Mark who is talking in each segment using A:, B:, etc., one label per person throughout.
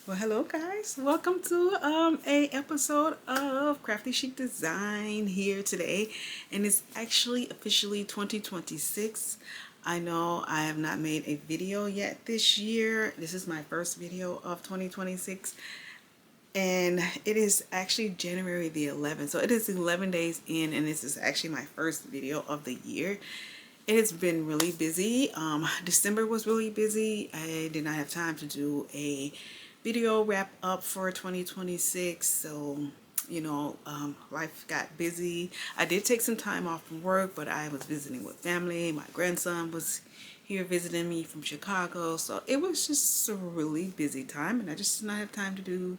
A: Well, hello guys. Welcome to a episode of Crafty Chic Design here today, and it's actually officially 2026. I know I have not made a video yet this year. This is my first video of 2026, and it is actually January the 11th. So it is 11 days in, and this is actually my first video of the year. It has been really busy. December was really busy. I did not have time to do a video wrap up for 2026. So, life got busy. I did take some time off from work, but I was visiting with family. My grandson was here visiting me from Chicago. So it was just a really busy time, and I just did not have time to do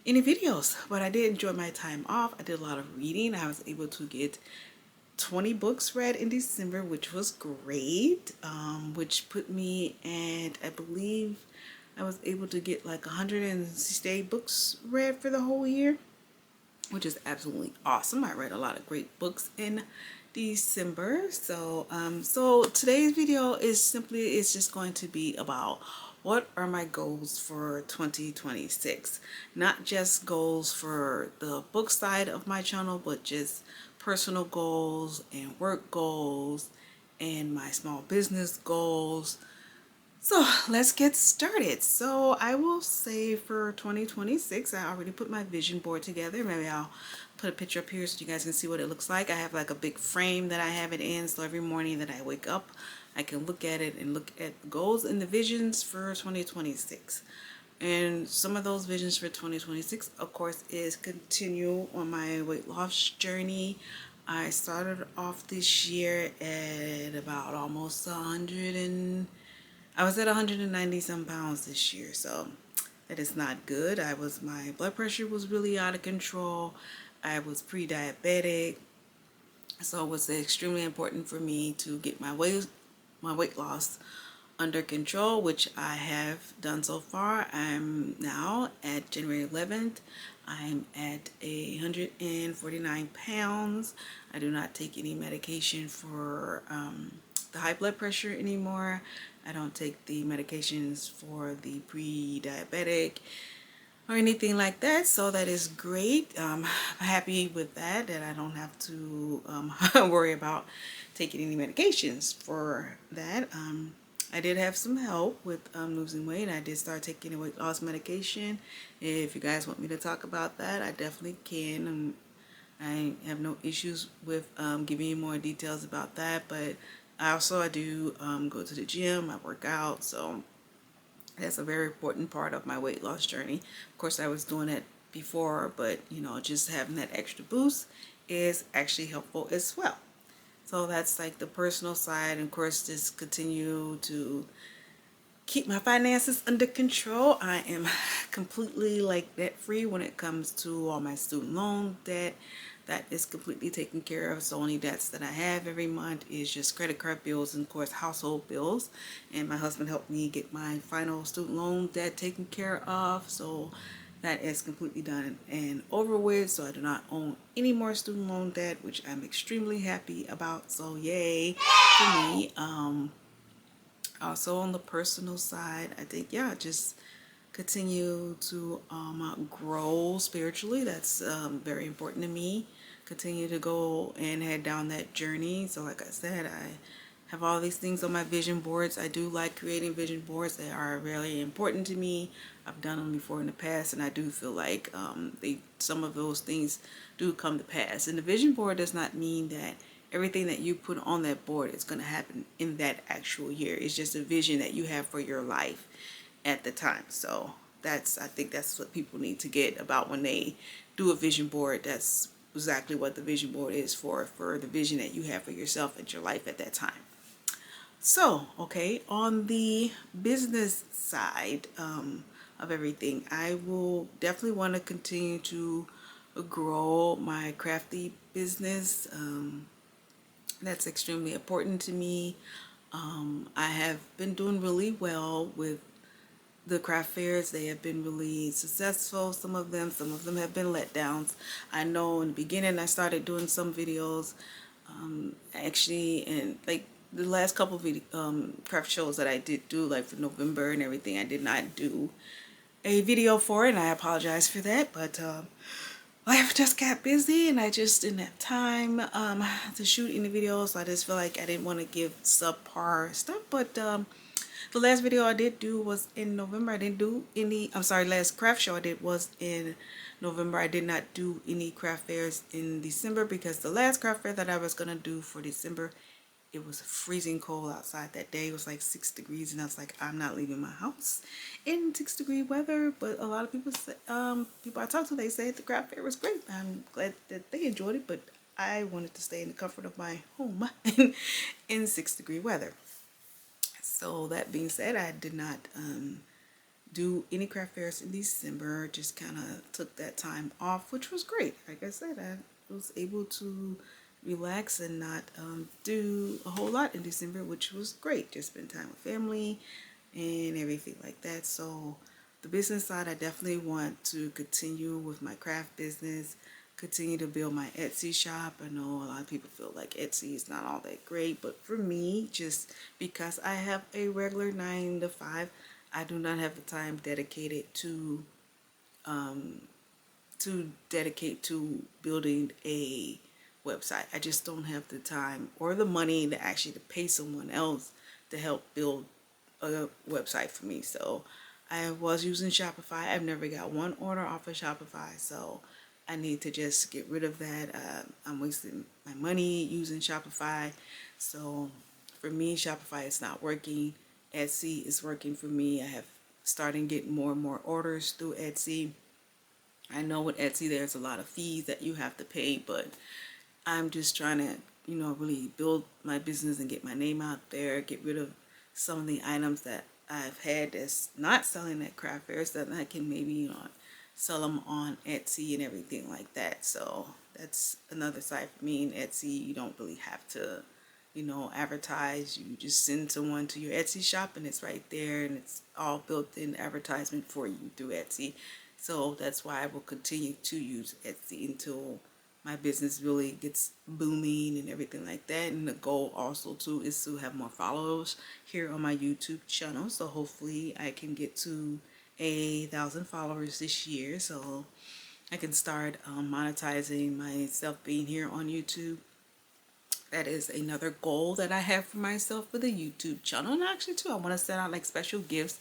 A: any videos. But I did enjoy my time off. I did a lot of reading. I was able to get 20 books read in December, which was great, which put me at, I believe I was able to get like 168 books read for the whole year, which is absolutely awesome. I read a lot of great books in December. So today's video is just going to be about what are my goals for 2026. Not just goals for the book side of my channel, but just personal goals and work goals and my small business goals. So let's get started. So I will say for 2026, I already put my vision board together. Maybe I'll put a picture up here so you guys can see what it looks like. I have like a big frame that I have it in, so every morning that I wake up, I can look at it and look at the goals and the visions for 2026. And some of those visions for 2026, of course, is continue on my weight loss journey. I started off this year at about almost 100 and I was at 190 some pounds this year, so that is not good. My blood pressure was really out of control. I was pre-diabetic, so it was extremely important for me to get my weight loss under control, which I have done so far. I'm now at January 11th. I'm at 149 pounds. I do not take any medication for the high blood pressure anymore. I don't take the medications for the pre-diabetic or anything like that, so that is great. I'm happy with that I don't have to worry about taking any medications for that. I did have some help with losing weight. I did start taking a weight loss medication. If you guys want me to talk about that, I definitely can. I have no issues with giving you more details about that, but I do go to the gym, I work out, so that's a very important part of my weight loss journey. Of course, I was doing it before, but just having that extra boost is actually helpful as well. So that's like the personal side. And of course, just continue to keep my finances under control. I am completely like debt free when it comes to all my student loan debt. That is completely taken care of. So only debts that I have every month is just credit card bills and of course household bills. And my husband helped me get my final student loan debt taken care of. So that is completely done and over with. So I do not own any more student loan debt, which I'm extremely happy about. So yay for me. Also on the personal side, I think, yeah, just continue to grow spiritually. That's very important to me. Continue to go and head down that journey. So like I said, I have all these things on my vision boards. I do like creating vision boards. They are really important to me. I've done them before in the past, and I do feel like some of those things do come to pass. And the vision board does not mean that everything that you put on that board is going to happen in that actual year. It's just a vision that you have for your life at the time. So I think that's what people need to get about when they do a vision board. That's exactly what the vision board is for the vision that you have for yourself and your life at that time. So, okay, on the business side of everything, I will definitely want to continue to grow my crafty business. That's extremely important to me. I have been doing really well with the craft fairs. They have been really successful. Some of them have been letdowns. I know in the beginning I started doing some videos, actually, and like the last couple of craft shows that I did do, like for November and everything, I did not do a video for it, and I apologize for that, but life just got busy and I just didn't have time to shoot any videos. So I just feel like I didn't want to give subpar stuff, but the last video I did do was in November. I didn't do any, I'm sorry, last craft show I did was in November. I did not do any craft fairs in December because the last craft fair that I was going to do for December, it was freezing cold outside that day. It was like 6 degrees and I was like, I'm not leaving my house in 6-degree weather. But a lot of people say, people I talked to, they said the craft fair was great. I'm glad that they enjoyed it, but I wanted to stay in the comfort of my home in 6-degree weather. So that being said, I did not do any craft fairs in December. Just kind of took that time off, which was great. Like I said, I was able to relax and not do a whole lot in December, which was great. Just spend time with family and everything like that. So the business side, I definitely want to continue with my craft business, continue to build my Etsy shop. I know a lot of people feel like Etsy is not all that great, but for me, just because I have a regular 9 to 5, I do not have the time dedicated to dedicate to building a website. I just don't have the time or the money to actually to pay someone else to help build a website for me. So I was using Shopify. I've never got one order off of Shopify, so I need to just get rid of that. I'm wasting my money using Shopify. So for me, Shopify is not working. Etsy is working for me. I have started getting more and more orders through Etsy. I know with Etsy there's a lot of fees that you have to pay, but I'm just trying to, really build my business and get my name out there, get rid of some of the items that I've had that's not selling at craft fairs that I can maybe, sell them on Etsy and everything like that. So that's another side for me. In Etsy, you don't really have to, advertise. You just send someone to your Etsy shop and it's right there and it's all built in advertisement for you through Etsy. So that's why I will continue to use Etsy until my business really gets booming and everything like that. And the goal also too is to have more followers here on my YouTube channel. So hopefully I can get to 1,000 followers this year, so I can start monetizing myself being here on YouTube. That is another goal that I have for myself for the YouTube channel. And actually too, I want to send out like special gifts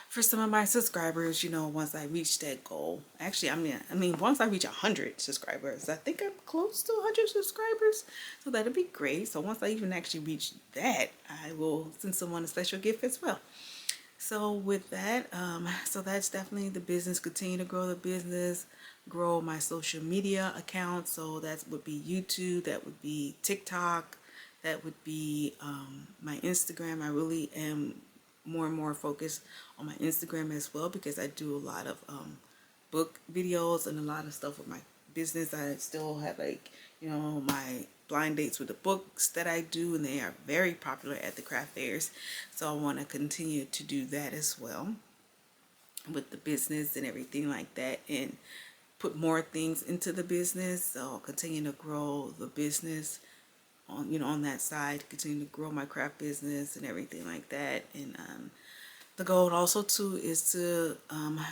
A: for some of my subscribers, once I reach that goal. Actually, once I reach 100 subscribers, I think I'm close to 100 subscribers. So that'd be great. So once I even actually reach that, I will send someone a special gift as well. So with that, so that's definitely the business. Continue to grow the business, grow my social media accounts. So that would be YouTube, that would be TikTok, that would be my Instagram. I really am more and more focused on my Instagram as well because I do a lot of book videos and a lot of stuff with my business. I still have my blind dates with the books that I do, and they are very popular at the craft fairs. So I want to continue to do that as well with the business and everything like that, and put more things into the business. So I'll continue to grow the business on that side, continue to grow my craft business and everything like that. And the goal also too is to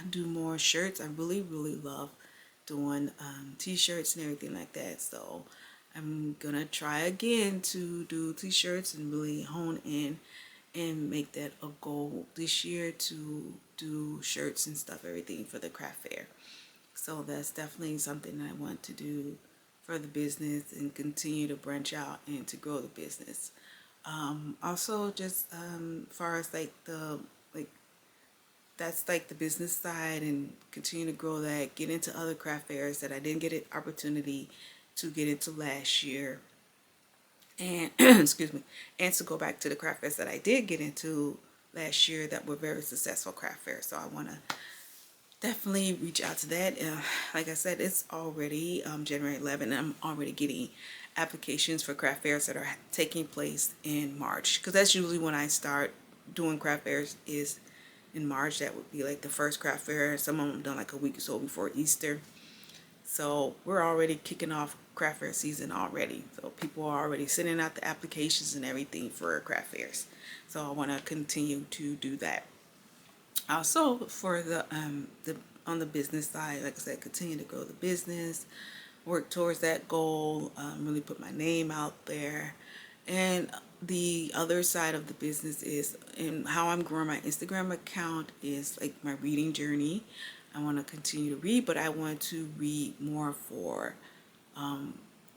A: do more shirts. I really love doing t-shirts and everything like that. So I'm gonna try again to do t-shirts and really hone in and make that a goal this year to do shirts and stuff, everything for the craft fair. So that's definitely something I want to do for the business and continue to branch out and to grow the business. Also just far as that's like the business side, and continue to grow that, get into other craft fairs that I didn't get an opportunity to get into last year, and excuse me, and to go back to the craft fairs that I did get into last year that were very successful craft fairs. So I want to definitely reach out to that. Like I said, it's already January 11th, and I'm already getting applications for craft fairs that are taking place in March, because that's usually when I start doing craft fairs, is in March. That would be like the first craft fair. Some of them done like a week or so before Easter. So we're already kicking off craft fair season already. So people are already sending out the applications and everything for craft fairs. So I want to continue to do that. Also for the on the business side, like I said, continue to grow the business, work towards that goal, really put my name out there. And the other side of the business is, and how I'm growing my Instagram account is like my reading journey. I want to continue to read, but I want to read more for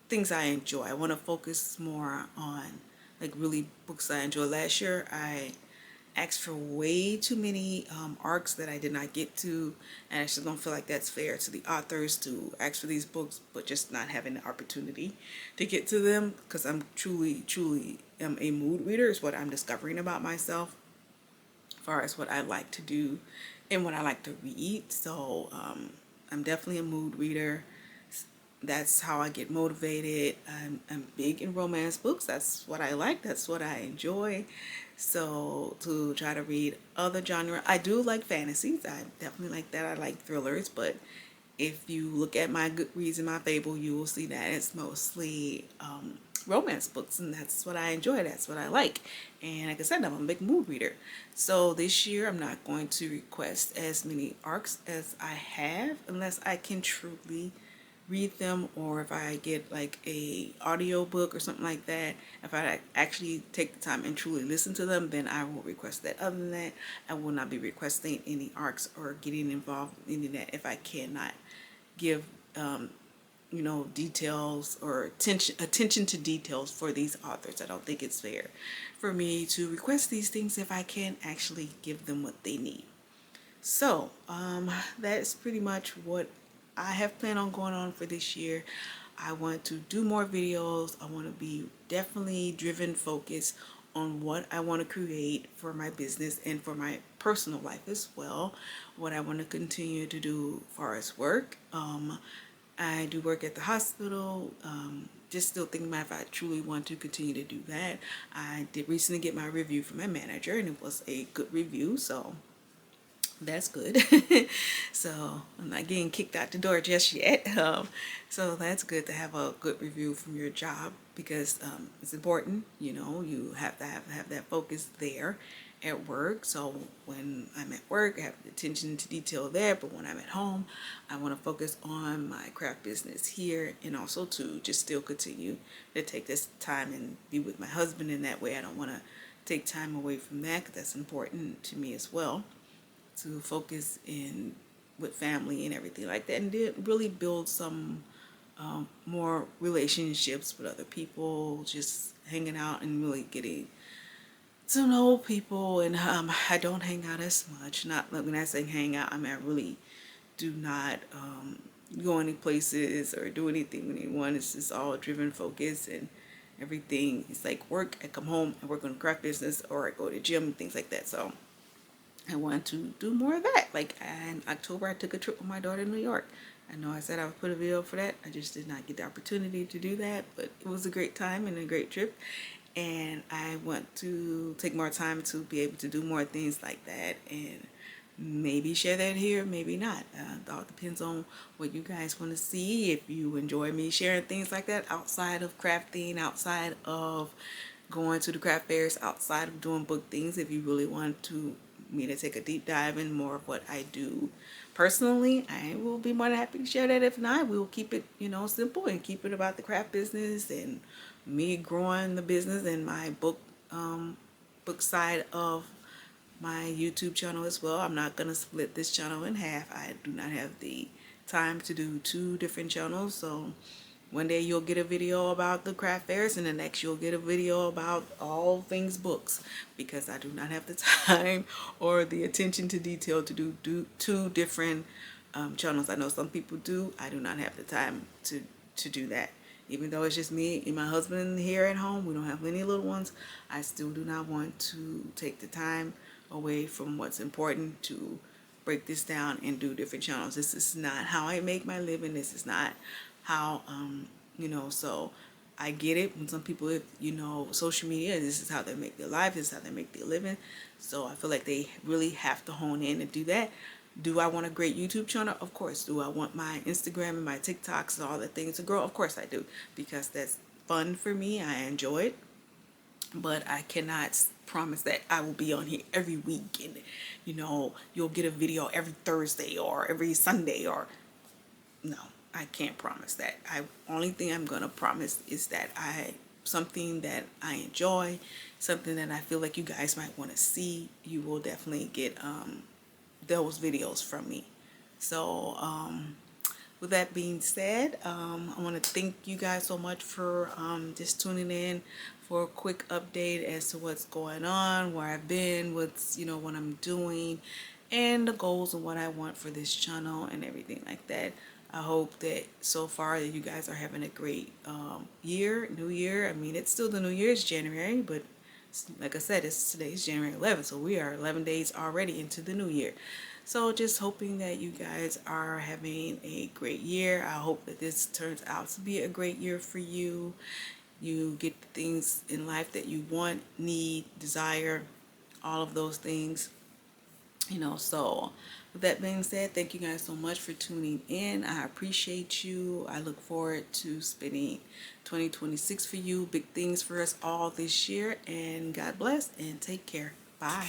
A: things I enjoy. I want to focus more on like really books I enjoy. Last year, I asked for way too many arcs that I did not get to, and I just don't feel like that's fair to the authors to ask for these books, but just not having the opportunity to get to them, because I'm truly, truly am a mood reader is what I'm discovering about myself as far as what I like to do and what I like to read. So I'm definitely a mood reader. That's how I get motivated. I'm big in romance books. That's what I like. That's what I enjoy. So to try to read other genre, I do like fantasies. I definitely like that. I like thrillers, but if you look at my Goodreads and my Fable, you will see that it's mostly romance books, and that's what I enjoy. That's what I like. And like I said, I'm a big mood reader. So this year, I'm not going to request as many arcs as I have unless I can truly read them, or if I get like a audio book or something like that, if I actually take the time and truly listen to them, then I will request that. Other than that, I will not be requesting any arcs or getting involved in any of that if I cannot give details or attention to details for these authors. I don't think it's fair for me to request these things if I can't actually give them what they need. So that's pretty much what I have planned on going on for this year. I want to do more videos. I want to be definitely driven, focused on what I want to create for my business and for my personal life as well. What I want to continue to do as far as work. I do work at the hospital. Just still thinking about if I truly want to continue to do that. I did recently get my review from my manager, and it was a good review, so that's good. So I'm not getting kicked out the door just yet. So that's good to have a good review from your job, because it's important. You have to have that focus there at work. So when I'm at work, I have attention to detail there, but when I'm at home, I want to focus on my craft business here, and also to just still continue to take this time and be with my husband in that way. I don't want to take time away from that, because that's important to me as well, to focus in with family and everything like that, and did really build some more relationships with other people, just hanging out and really getting to know people. And I don't hang out as much. Not when I say hang out, I mean I really do not go any places or do anything with anyone. It's just all driven focus, and everything is like work. I come home and work on the craft business, or I go to the gym and things like that. So I want to do more of that. Like in October, I took a trip with my daughter to New York. I know I said I would put a video for that. I just did not get the opportunity to do that, but it was a great time and a great trip. And I want to take more time to be able to do more things like that, and maybe share that here, maybe not. It all depends on what you guys want to see. If you enjoy me sharing things like that outside of crafting, outside of going to the craft fairs, outside of doing book things, if you really want to me to take a deep dive in more of what I do personally, I will be more than happy to share that. If not, we will keep it, simple, and keep it about the craft business and me growing the business and my book side of my YouTube channel as well. I'm not gonna split this channel in half. I do not have the time to do two different channels. So one day you'll get a video about the craft fairs, and the next you'll get a video about all things books, because I do not have the time or the attention to detail to do two different channels. I know some people do. I do not have the time to do that. Even though it's just me and my husband here at home, we don't have any little ones, I still do not want to take the time away from what's important to break this down and do different channels. This is not how I make my living. This is not how so I get it when some people, if social media, this is how they make their life, this is how they make their living. So I feel like they really have to hone in and do that. Do I want a great YouTube channel? Of course. Do I want my Instagram and my TikToks and all the things to grow? Of course I do, because that's fun for me. I enjoy it. but I cannot promise that I will be on here every week and you'll get a video every Thursday or every Sunday. Or no, I can't promise that. I only thing I'm gonna promise is that something that I enjoy, something that I feel like you guys might want to see. You will definitely get those videos from me. So with that being said, I want to thank you guys so much for just tuning in for a quick update as to what's going on, where I've been, what's, what I'm doing, and the goals and what I want for this channel and everything like that. I hope that so far that you guys are having a great new year. I mean, it's still the new year, it's January, but like I said, today's January 11th, so we are 11 days already into the new year. So just hoping that you guys are having a great year. I hope that this turns out to be a great year for you. You get the things in life that you want, need, desire, all of those things. So with that being said, thank you guys so much for tuning in. I appreciate you. I look forward to spending 2026 for you. Big things for us all this year. And God bless and take care. Bye.